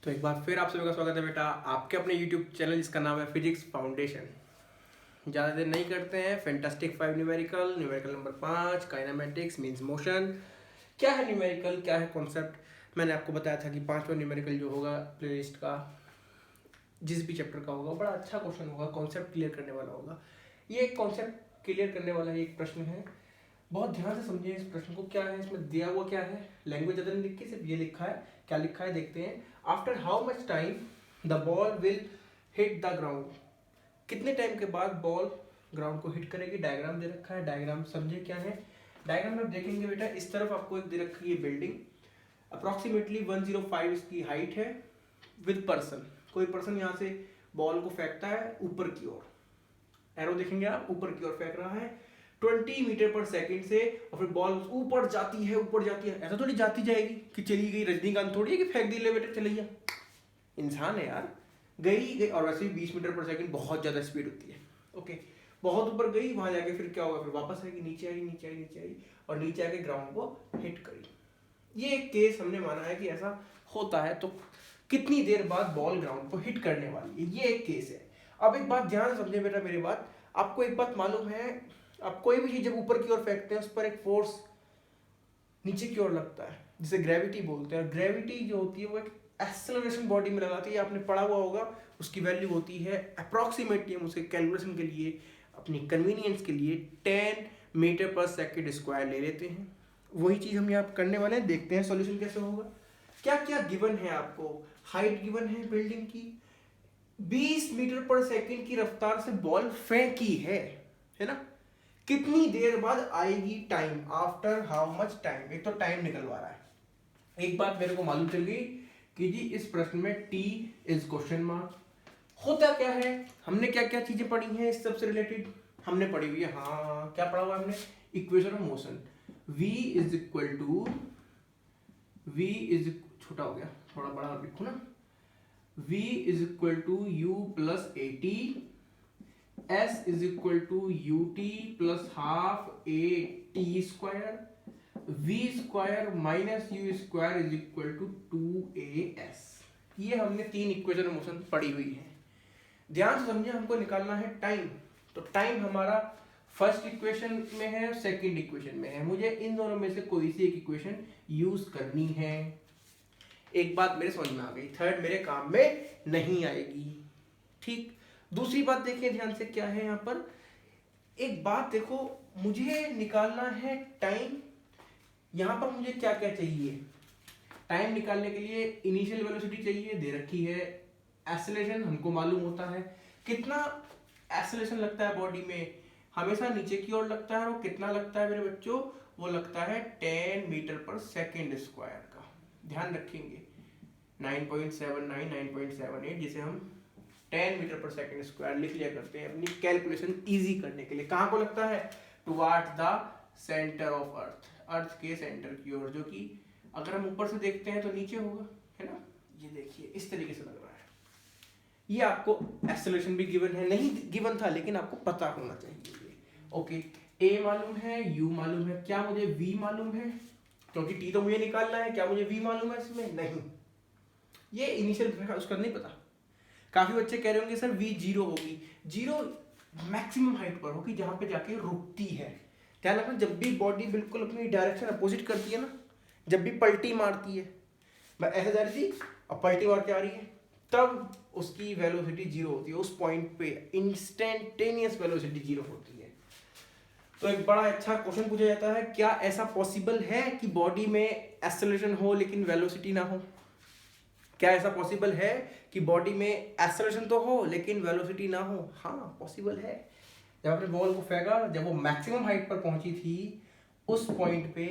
तो एक बार फिर आप सभी का स्वागत है बेटा आपके अपने YouTube चैनल जिसका नाम है फिजिक्स फाउंडेशन। ज़्यादा देर नहीं करते हैं। Fantastic 5 numerical, numerical number 5 kinematics means motion. क्या है न्यूमेरिकल, क्या है कॉन्सेप्ट। मैंने आपको बताया था कि 5वां न्यूमेरिकल जो होगा प्लेलिस्ट का जिस भी चैप्टर का होगा बड़ा अच्छा क्वेश्चन होगा, कॉन्सेप्ट क्लियर करने वाला होगा। ये एक कॉन्सेप्ट क्लियर करने वाला एक प्रश्न है। बहुत ध्यान से समझिए इस प्रश्न को। क्या है इसमें दिया हुआ, क्या है लैंग्वेज ज़्यादा नहीं लिखी, सिर्फ ये लिखा है। क्या लिखा है देखते हैं। After how much time the ball will hit the ground. कितने टाइम के बाद बॉल ग्राउंड को हिट करेगी। डायग्राम दे रखा है, डायग्राम समझे क्या है। डायग्राम में आप देखेंगे बेटा, इस तरफ आपको एक दे रखी है बिल्डिंग, अप्रोक्सीमेटली 105 इसकी हाइट है विद पर्सन। कोई पर्सन यहाँ से बॉल को फेंकता है ऊपर की ओर, एरो देखेंगे आप, ऊपर की ओर फेंक रहा है 20 मीटर पर सेकंड से, और फिर बॉल ऊपर जाती है ऊपर जाती है। ऐसा थोड़ी जाती जाएगी कि चली गई, रजनीकांत थोड़ी है कि फेंक दी ले बेटे चलिए, इंसान है यार, गई गई। और वैसे भी 20 मीटर पर सेकंड बहुत ज़्यादा स्पीड होती है। ओके, बहुत ऊपर गई, वहां जाके फिर क्या होगा, फिर वापस आएगी, नीचे आई नीचे आई नीचे आई और नीचे आके ग्राउंड को हिट करी। ये एक केस हमने माना है कि ऐसा होता है। तो कितनी देर बाद बॉल ग्राउंड को हिट करने वाली है, ये एक केस है। अब एक बात ध्यान से समझे बेटा मेरी बात। आपको एक बात मालूम है, आप कोई भी चीज जब ऊपर की ओर फेंकते हैं उस पर एक फोर्स नीचे की ओर लगता है जिसे ग्रेविटी बोलते हैं। और ग्रेविटी जो होती है वो एक एक्सेलरेशन बॉडी में लगाती है। आपने पढ़ा हुआ होगा, उसकी वैल्यू होती है अप्रॉक्सीमेटली, हम उसे कैलकुलेशन के लिए अपनी कन्वीनियंस के लिए 10 मीटर पर सेकेंड स्क्वायर ले लेते हैं। वही चीज हम यहाँ करने वाले हैं। देखते हैं सॉल्यूशन कैसे होगा। क्या क्या गिवन है आपको। हाइट गिवन है बिल्डिंग की, 20 मीटर पर सेकंड की रफ्तार से बॉल फेंकी है ना। कितनी देर बाद आएगी time, after how much time. एक तो टाइम निकलवा रहा है। एक बात मेरे को मालूम चल गई कि जी इस प्रश्न में टी इज क्वेश्चन मार्क। होता क्या है, हमने क्या क्या चीजें पढ़ी हैं इस सबसे रिलेटेड, हमने पढ़ी हुई है। हाँ, क्या पढ़ा हुआ है हमने, equation of motion. v is equal to, v is, छोटा हो गया थोड़ा बड़ा लिखो ना, v is equal to u plus a t, s is equal to u t plus half a t square, v square minus u square is equal to 2as। ये हमने तीन इक्वेशन ऑफ मोशन पढ़ी हुई है। ध्यान से समझिए, हमको निकालना है टाइम। तो टाइम हमारा फर्स्ट इक्वेशन में है और सेकंड इक्वेशन में है। मुझे इन दोनों में से कोई सी एक इक्वेशन यूज करनी है। एक बात मेरे समझ में आ गई, थर्ड मेरे काम में नहीं आएगी। ठीक, दूसरी बात देखिए ध्यान से, क्या है यहाँ पर। एक बात देखो, मुझे निकालना है टाइम। यहाँ पर मुझे क्या क्या चाहिए टाइम निकालने के लिए। इनिशियल वेलोसिटी चाहिए, दे रखी है। एक्सेलरेशन हमको मालूम होता है, कितना एक्सेलरेशन लगता है बॉडी में, हमेशा नीचे की ओर लगता है। और कितना लगता है मेरे बच्चों, वो लगता है 10 मीटर पर सेकेंड स्क्वायर का। ध्यान रखेंगे 9.79 9.78, जिसे हम 10 मीटर पर सेकेंड स्क्वायर लिख लिया करते हैं अपनी कैलकुलेशन इजी करने के लिए। कहाँ को लगता है, toward the centre of earth, earth के सेंटर की ओर, जो कि अगर हम ऊपर से देखते हैं तो नीचे होगा, है ना। ये देखिए इस तरीके से लग रहा है। ये आपको एक्सेलरेशन भी गिवन है, नहीं गिवन था लेकिन आपको पता होना चाहिए। ओके, ए मालूम है, यू मालूम है, क्या मुझे वी मालूम है, क्योंकि टी तो मुझे निकालना है। क्या मुझे वी मालूम है इसमें, नहीं। ये इनिशियल उसका नहीं पता। काफी बच्चे कह रहे होंगे सर वी जीरो होगी। जीरो मैक्सिमम हाइट पर होगी जहां पे जाके रुकती है। ध्यान रखना, जब भी बॉडी बिल्कुल अपनी डायरेक्शन अपोजिट करती है ना, जब भी पलटी मारती है, मैं ऐसे जा रही थी और पलटी मार के आ रही है, तब उसकी वेलोसिटी जीरो होती है। उस पॉइंट पे इंस्टेंटेनियस वेलोसिटी जीरो होती है। तो एक बड़ा अच्छा क्वेश्चन पूछा जाता है, क्या ऐसा पॉसिबल है कि बॉडी में एक्सेलरेशन हो लेकिन वेलोसिटी ना हो। क्या ऐसा पॉसिबल है कि बॉडी में एक्सेलरेशन तो हो लेकिन वेलोसिटी ना हो। हाँ पॉसिबल है। जब आपने बॉल को फेंका, जब वो मैक्सिमम हाइट पर पहुंची थी, उस पॉइंट पे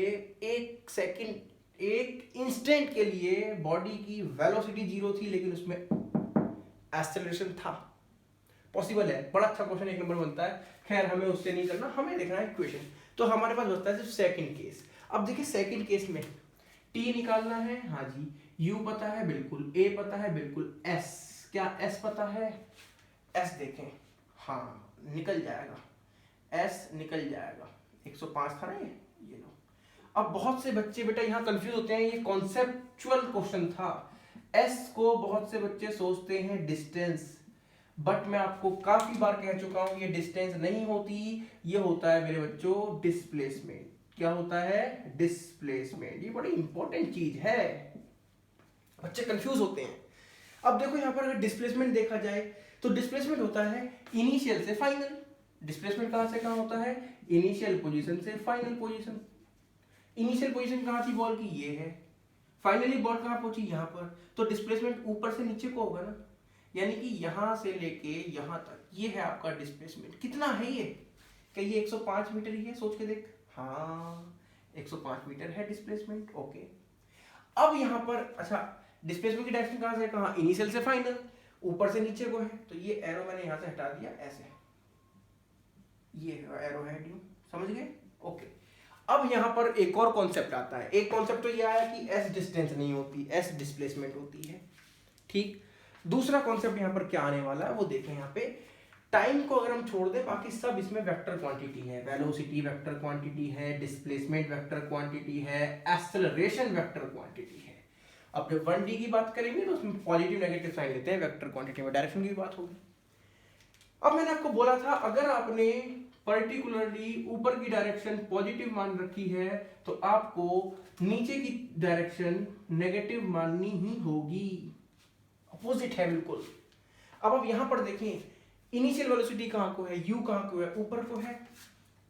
एक सेकंड, एक इंस्टेंट के लिए बॉडी की वेलोसिटी जीरो थी लेकिन उसमें एक्सेलरेशन था। पॉसिबल है। बड़ा अच्छा क्वेश्चन, एक नंबर बनता है। खैर हमें उससे नहीं करना, हमें देखना है इक्वेशन। तो हमारे पास बचता है सिर्फ सेकंड केस। अब देखिए सेकंड केस में टी निकालना है, हाँ जी। यू पता है बिल्कुल, ए पता है बिल्कुल, एस, क्या एस पता है, एस देखें, हाँ निकल जाएगा, एस निकल जाएगा। 105 था ना ये लो। अब बहुत से बच्चे बेटा यहाँ कंफ्यूज होते हैं, ये कॉन्सेप्चुअल क्वेश्चन था, एस को बहुत से बच्चे सोचते हैं डिस्टेंस, बट मैं आपको काफी बार कह चुका हूं ये डिस्टेंस नहीं होती, ये होता है मेरे बच्चों डिस्प्लेसमेंट। क्या होता है? डिस्प्लेसमेंट। ये बड़ी इंपॉर्टेंट चीज है, बच्चे कंफ्यूज होते हैं। अब देखो यहाँ पर अगर डिस्प्लेसमेंट देखा जाए तो डिस्प्लेसमेंट होता है इनिशियल से फाइनल। डिस्प्लेसमेंट कहां से कहां होता है? इनिशियल पोजीशन से फाइनल पोजीशन। इनिशियल पोजीशन कहां थी बॉल की? ये है। फाइनली बॉल कहां पहुंची? यहां पर। तो डिस्प्लेसमेंट ऊपर से नीचे को होगा ना, यानी कि यहां से लेके यहां तक ये है आपका डिस्प्लेसमेंट। कितना है ये? क्या ये 105 मीटर ही है? सोच के देख। हाँ 105 मीटर है डिस्प्लेसमेंट। ओके, अब यहां पर अच्छा डिस्प्लेसमेंट की डायरेक्शन कहां से कहां? इनिशियल से फाइनल, ऊपर से नीचे को है। तो ये एरो मैंने यहां से हटा दिया ऐसे, ये एरो है ड्यू, समझ गए? ओके, अब यहां पर एक और कॉन्सेप्ट आता है। एक कॉन्सेप्ट तो ये आया कि एस डिस्टेंस नहीं होती, एस डिस्प्लेसमेंट होती है। ठीक, दूसरा कॉन्सेप्ट यहां पर क्या आने वाला है वो देखें। यहां पे टाइम को अगर हम छोड़ दें, बाकी सब इसमें वेक्टर क्वांटिटी है। वेलोसिटी वेक्टर क्वांटिटी है, डिस्प्लेसमेंट वेक्टर क्वांटिटी है, एक्सेलरेशन वेक्टर क्वांटिटी है। अब जब 1D की बात करेंगे तो उसमें पॉजिटिव नेगेटिव साइन लेते हैं वेक्टर क्वांटिटी में, डायरेक्शन की बात होगी। अब मैंने आपको बोला था अगर आपने पर्टिकुलरली ऊपर की डायरेक्शन पॉजिटिव मान रखी है तो आपको नीचे की डायरेक्शन नेगेटिव माननी ही होगी, अपोजिट है बिल्कुल। अब आप यहां पर देखें, इनिशियल वेलोसिटी कहां को है? u कहां को है? ऊपर को है।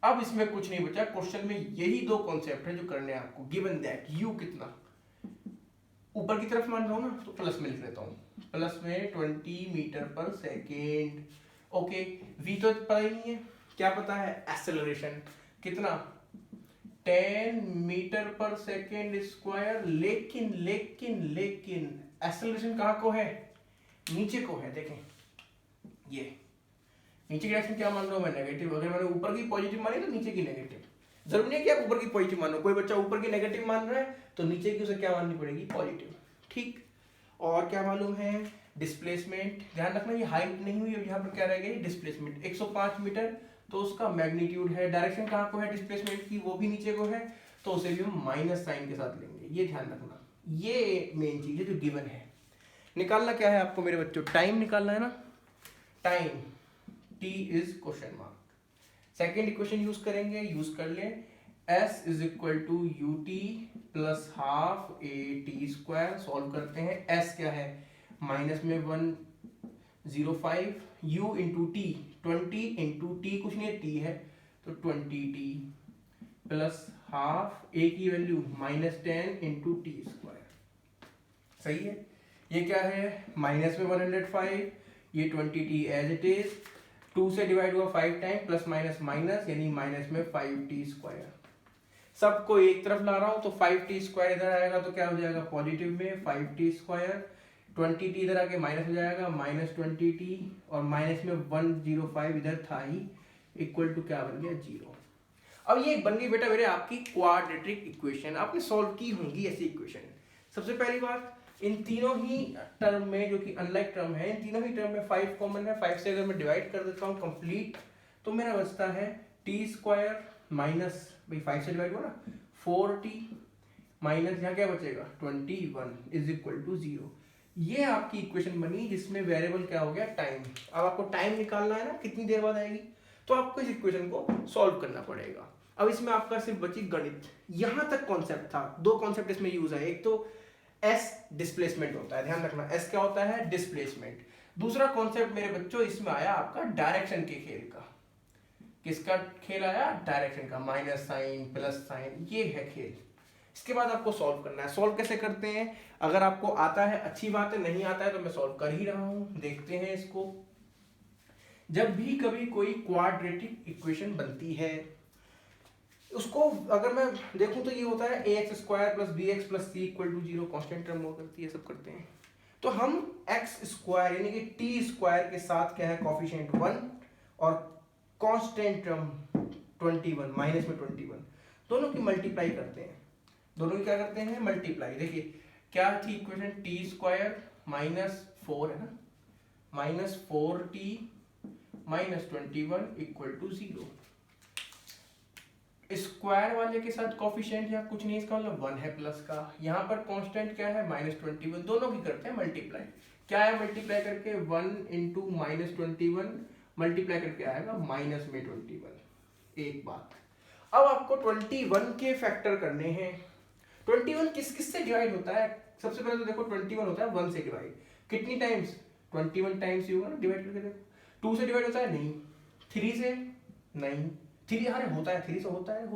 अब इसमें कुछ नहीं बचा, क्वेश्चन में यही दो कॉन्सेप्ट है जो करने हैं आपको। गिवन दैट u कितना ऊपर की तरफ मान रहा हूं ना, तो प्लस में लिख लेता हूं, प्लस में 20 मीटर पर सेकेंड। ओके, v तो पता ही नहीं है, क्या पता है? एक्सेलरेशन कितना? 10 मीटर पर सेकेंड स्क्वायर। लेकिन लेकिन लेकिन एक्सेलरेशन कहां को है? नीचे को है। देखें ये नीचे की डायरेक्शन क्या मान रहा हूं मैं? नेगेटिव। अगर मैंने ऊपर की पॉजिटिव मानी तो नीचे की नेगेटिव। जरूरी नहीं है कि आप ऊपर की पॉजिटिव मानो, कोई बच्चा ऊपर की नेगेटिव मान रहा है तो नीचे की उसे क्या माननी पड़ेगी? पॉजिटिव। ठीक, और क्या मालूम है? डिस्प्लेसमेंट। ध्यान रखना ये हाइट नहीं हुई, अब यहाँ पर क्या रह गई? डिस्प्लेसमेंट। 105 मीटर तो उसका मैग्नीट्यूड है। डायरेक्शन कहाँ को है डिस्प्लेसमेंट की? वो भी नीचे को है, तो उसे भी हम माइनस साइन के साथ लेंगे। ये ध्यान रखना, ये मेन चीज है जो गिवन है। निकालना क्या है आपको मेरे बच्चों? टाइम निकालना है ना। Time t is question mark. Second equation use करेंगे, यूज कर लें। s is equal to u t plus half a t square. Solve करते हैं। s क्या है? माइनस में 105, u into t 20 into t कुछ नहीं टी है तो 20t प्लस हाफ a की वैल्यू -10 इंटू टी स्क्वायर। सही है। ये क्या है? माइनस में 105, ये 20t एज इट इज, 2 से डिवाइड हुआ 5 टाइम, प्लस माइनस माइनस यानी माइनस में 5t स्क्वायर। सबको एक तरफ ला रहा हूं तो 5t स्क्वायर इधर आएगा तो क्या हो जाएगा? पॉजिटिव में 5t स्क्वायर। 20t इधर आके माइनस हो जाएगा, -20t, और माइनस में 105 इधर था ही, इक्वल टू क्या बन गया? 0। अब ये बन गई बेटा मेरे आपकी क्वाड्रेटिक इक्वेशन। आपने सॉल्व की होंगी ऐसी इक्वेशन। सबसे पहली बात, इन तीनों ही टर्म में, जो कि अनलाइक टर्म है, इन तीनों ही टर्म में 5 कॉमन है। 5 से अगर मैं डिवाइड कर देता हूँ कंप्लीट, तो मेरा बचता है टी स्क्वायर माइनस, भाई 5 से डिवाइड हुआ ना, 4t माइनस यहाँ क्या बचेगा? 21 इज इक्वल टू 0। ये आपकी इक्वेशन बनी जिसमें वेरिएबल क्या हो गया? टाइम। अब आपको टाइम निकालना है ना, कितनी देर बाद आएगी, तो आपको इस इक्वेशन को सॉल्व करना पड़ेगा। अब इसमें आपका सिर्फ बची गणित। यहां तक कॉन्सेप्ट था, दो कॉन्सेप्ट इसमें यूज है। एक तो एस डिस्प्लेसमेंट होता है, ध्यान रखना एस क्या होता है? डिस्प्लेसमेंट। दूसरा कॉन्सेप्ट मेरे बच्चों इसमें आया आपका डायरेक्शन के खेल का। किसका खेल आया? डायरेक्शन का। माइनस साइन प्लस साइन, ये है खेल। इसके बाद आपको सॉल्व करना है। सॉल्व कैसे करते हैं? अगर आपको आता है अच्छी बात है, नहीं आता है तो मैं सॉल्व कर ही रहा हूं, देखते हैं इसको। जब भी कभी कोई क्वाड्रेटिक इक्वेशन बनती है, उसको अगर मैं देखूं तो ये होता है ax square plus b x plus c equal to 0, constant term हुआ करती है, सब करते हैं। तो हम एक्स स्क्वायर यानी कि टी स्क्वायर के साथ क्या है? कॉफिशिएंट 1 और कांस्टेंट टर्म 21, माइनस में 21, दोनों की मल्टीप्लाई करते हैं। दोनों की क्या करते हैं? मल्टीप्लाई। देखिए क्या थी इक्वेशन? टी स्क्वायर माइनस 4 है ना, minus 4t minus 21 equal to 0। Square वाले के साथ कॉफिशिएंट या कुछ नहीं, इसका मतलब 1 है प्लस का। यहाँ पर कांस्टेंट क्या है -21, दोनों की करते हैं मल्टीप्लाई। क्या है मल्टीप्लाई करके 1 इंटू -21 मल्टीप्लाई करके आएगा माइनस में 21। एक बात, अब आपको 21 के फैक्टर करने हैं। 21 किस किस से डिवाइड होता है? सबसे पहले तो देखो 21 होता है 1 से डिवाइड, कितनी टाइम्स? 21 टाइम्स ही होगा ना, डिवाइड करके देखो। 2 से डिवाइड होता है? नहीं। 3 से? नहीं। 3 अरे होता है, 3 से होता है।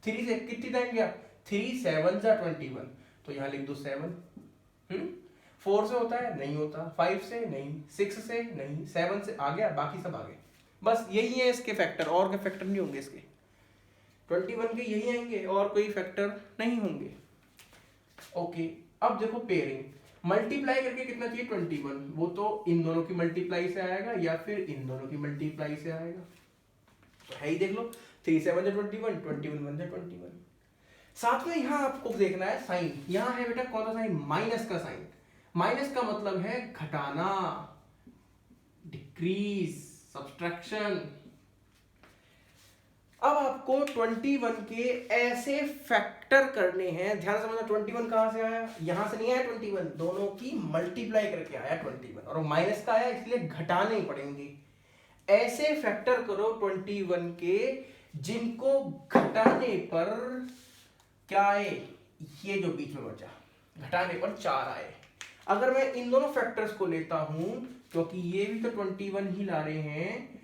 3 से कितनी टाइम गया? 3 7 जा 21, तो यहाँ लिख दो 7। 4 से होता है? नहीं होता। 5 से? नहीं। 6 से? नहीं। 7 से आ गया, बाकी सब आ गए। बस यही है इसके फैक्टर, और के फैक्टर नहीं होंगे इसके। 21 के यही आएंगे, और कोई फैक्टर नहीं होंगे। ओके, अब देखो पेयरिंग, मल्टीप्लाई करके कितना चाहिए? 21। वो तो इन दोनों की मल्टीप्लाई से आएगा या फिर इन दोनों की मल्टीप्लाई से आएगा, तो है ही, देख लो। 3 7 जा 21, 21 1 जा 21। साथ में यहाँ आपको देखना है साइन। यहाँ है बेटा कौन सा साइन? माइनस का साइन। माइनस का मतलब है घटाना, डिक्रीज, सब्सट्रैक्शन। अब आपको 21 के ऐसे फैक्टर करने हैं, ध्यान समझना। 21 कहां से आया? यहां से नहीं आया 21, दोनों की मल्टीप्लाई करके आया 21, और माइनस का आया इसलिए घटाने पड़ेंगे। ऐसे फैक्टर करो 21 के जिनको घटाने पर क्या आए? ये जो बीच में बचा, घटाने पर 4 आए। अगर मैं इन दोनों फैक्टर्स को लेता हूं, क्योंकि ये भी तो 21 ही ला रहे हैं,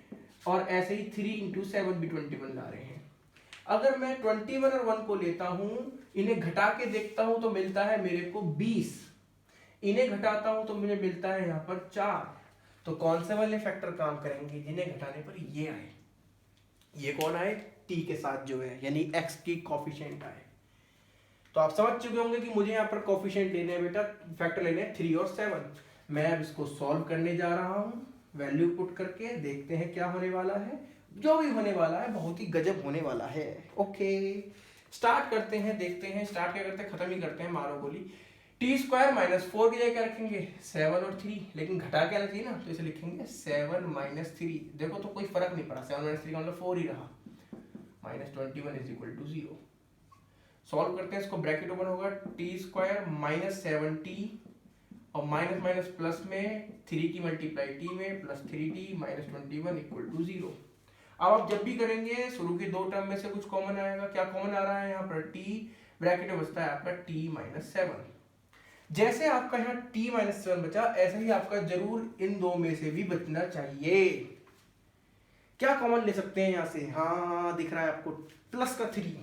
और ऐसे ही 3 इंटू 7 भी 21 ला रहे हैं। अगर मैं 21 और 1 को लेता हूं, इन्हें घटा के देखता हूं तो मिलता है मेरे को 20, इन्हें घटाता हूं तो मुझे मिलता है यहाँ पर 4। तो कौन से वाले फैक्टर काम करेंगे? जिन्हें घटाने पर ये आए। ये कौन आए? t के साथ जो है, यानी x की कॉफिशिएंट आए। तो आप समझ चुके होंगे कि मुझे यहाँ पर कॉफिशिएंट लेने हैं बेटा, फैक्टर लेने हैं 3 और 7। मैं अब इसको सॉल्व करने जा रहा हूं, वैल्यू पुट करके देखते हैं क्या होने वाला है। जो भी होने वाला है बहुत ही गजब होने वाला है। ओके, स्टार्ट करते हैं, देखते हैं। स्टार्ट क्या करते हैं, खत्म ही करते हैं, मारो गोली। टी स्क्वायर माइनस 4 की जगह क्या रखेंगे? 7 और 3, लेकिन घटा क्या चाहिए ना, तो इसे लिखेंगे 7 माइनस 3। देखो तो कोई फर्क नहीं पड़ा, 7 माइनस 3 का मतलब 4 ही रहा। -21 इज इक्वल टू 0। सॉल्व करते हैं इसको, ब्रैकेट ओपन होगा, टी स्क्वायर माइनस 7t और माइनस माइनस प्लस में 3 की मल्टीप्लाई t में plus 3t minus 21 equal to 0। अब आप जब भी करेंगे शुरू के दो टर्म में से कुछ कॉमन आएगा। क्या कॉमन आ रहा है यहाँ पर? t, ब्रैकेट में बचता है आपका t माइनस 7। जैसे आपका यहाँ t माइनस 7 बचा, ऐसे ही आपका जरूर इन दो में से भी बचना चाहिए। क्या कॉमन ले सकते हैं यहाँ से? हाँ, दिख रहा है आपको, प्लस का 3।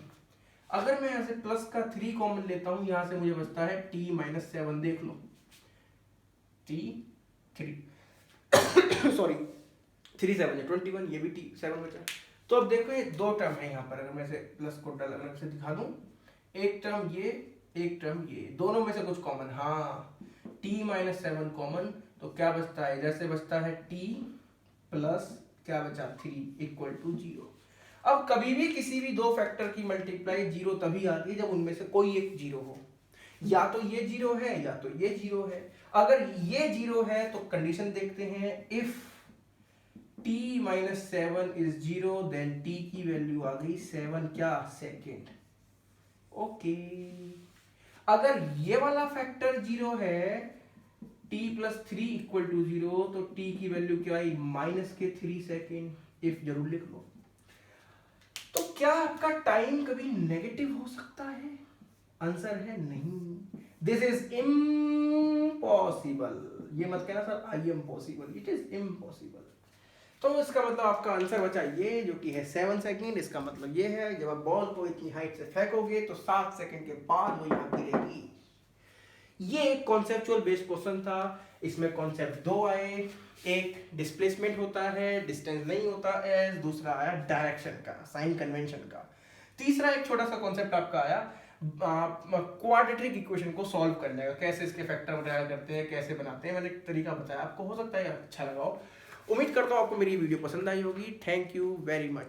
अगर मैं यहाँ से प्लस का 3 कॉमन लेता हूँ, यहाँ से मुझे बचता है t माइनस 7। देख लो, t 3 सॉरी 3 7 है 21, ये भी t 7 बचा। तो अब देखो ये दो टर्म है यहाँ पर, अगर मैं से प्लस को अलग से दिखा दूं, एक टर्म ये, एक टर्म ये, दोनों में से कुछ कॉमन। हाँ, t माइनस 7 कॉमन, तो क्या बचता है? इधर से बचता है t प्लस क्या बचा? 3 इक्वल टू 0। अब कभी भी किसी भी दो फैक्टर की मल्टीप्लाई 0 तभी आती है जब उनमें से कोई एक 0 हो। या तो ये 0 है या तो ये 0 है। अगर ये 0 है तो कंडीशन देखते हैं, if t minus 7 is 0 then t की वैल्यू आ गई 7 क्या? सेकेंड। ओके, अगर ये वाला फैक्टर 0 है, t प्लस 3 इक्वल टू 0, तो t की वैल्यू क्या आई? माइनस के 3 सेकेंड। इफ जरूर लिख लो। तो क्या आपका टाइम कभी नेगेटिव हो सकता है? आंसर है नहीं। This is impossible. ये मत कहना sir I am possible, it is impossible. तो इसका मतलब आपका आंसर बचा ये, जो कि है 7 सेकेंड। इसका मतलब ये है, जब आप बॉल को इतनी हाइट से फेंकोगे तो 7 सेकेंड के बाद वो यहाँ गिरेगी। ये एक कॉन्सेप्चुअल बेस्ड क्वेश्चन था। इसमें कॉन्सेप्ट दो आए, एक डिस्प्लेसमेंट होता है, डिस्टेंस नहीं होता एज, दूसरा आया डायरेक्शन का, साइन कन्वेंशन का, तीसरा एक छोटा सा कॉन्सेप्ट आपका आया क्वाड्रेटिक इक्वेशन को सॉल्व करने का, कैसे इसके फैक्टर वगैरह करते हैं, कैसे बनाते हैं। मैंने एक तरीका बताया आपको, हो सकता है अच्छा लगा हो। उम्मीद करता हूँ आपको मेरी वीडियो पसंद आई होगी। Thank you very much.